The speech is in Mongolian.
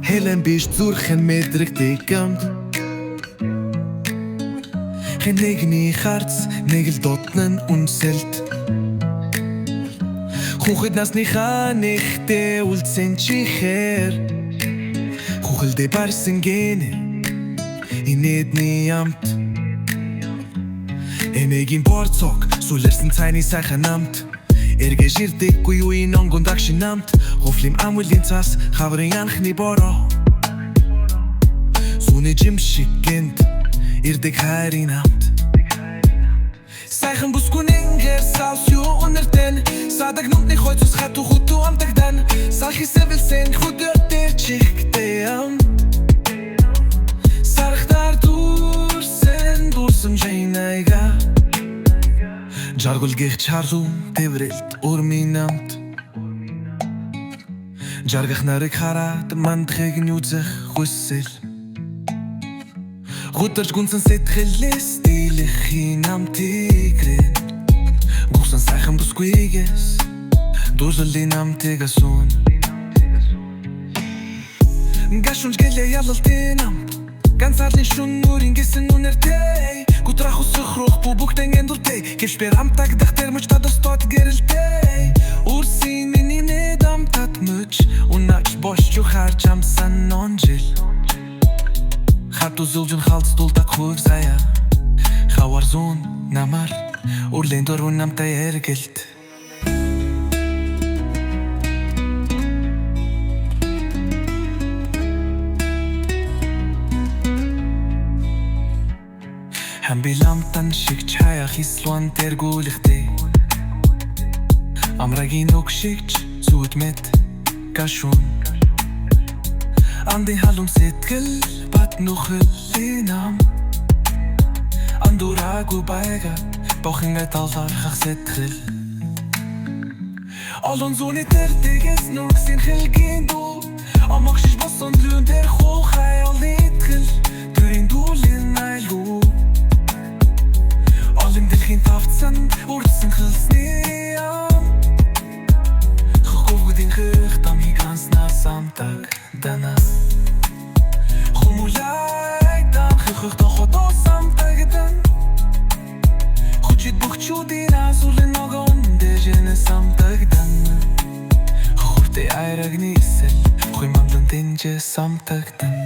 Хэлэн биш зүрхэн мэдрэгдэг гамт Хэн нэгний харц нэг л дотн нь үнсэлт Хүүхэд насныхаа нэгтээ үлдсэн чихээр Хүүхэлдээ барсан гэнэ инээдний амт Эмэгийн борцог сүлэрсэн цайны сайхан амт Эргэж ирдэггүй үеийн онгон дагшин амт Хуфлим амвилийн цас хаврын анхны бороо Сүний жим шиг гэнт ирдэг хайрын амт Сайхан бүскүнэнгэр саус юу өнөртэн Садаг нүмтний хойцус хату хуту амтагдан Салхи сэвэлсэн худөртэр чихтэй амт Сархтар дурсан жайнайга Жаргул гих чарзум тэврэлт урмийн амт Жаргах нарыг хараад мандахыг нь үзэх хүсэл Гутарч гүнсэн сэтгэлээс дийлэхийн амтыг рэн Гусан сайхан бүсгүйгээс дурлалын амтыг асуун Гашунж гэлээ ялалтын амт Ганцаарлын шүн нүрийн гисэн үнэртэй Гутрах усах рух бубухтэн эндултэй Кешпер амтагдах термөч тадостот гэрэлтэй Урсийн миний нэд амтат мөч Унач бошчу харч амсан нонжил Хату зулжун халц дултак хув зая Хавар зун намар Урлен дорун намтай эргэлт Хамбиламтан шиг чаях ислуан тэргүүлэхтэй Амрагийн уг шигч зүудмэт гашун Андын халун сэтгэл бат нөхөлийн ам Андураагүй байгаад бохингээ талархах сэтгэл Олон зүүний тэр тэгээс нүргсийн хэлгийн дүү Амагшиш босон лүүн тэр хуухай ол итгэл Тэрийн дүүлэн айлгүй Олон дэлхийн тавцсан үрдсэн хэлсний ам Хөхөвгдийн хөх тамхи ганснаас амтаг дана Хумулай дан хөхөх тохотоо самтагдан Хүчит бүхчүүдийн асуулын ногоон дэжэнэ самтагдан Хөхөвтэй айраг нийсэл Хуй мамдан дэнжэ самтагдан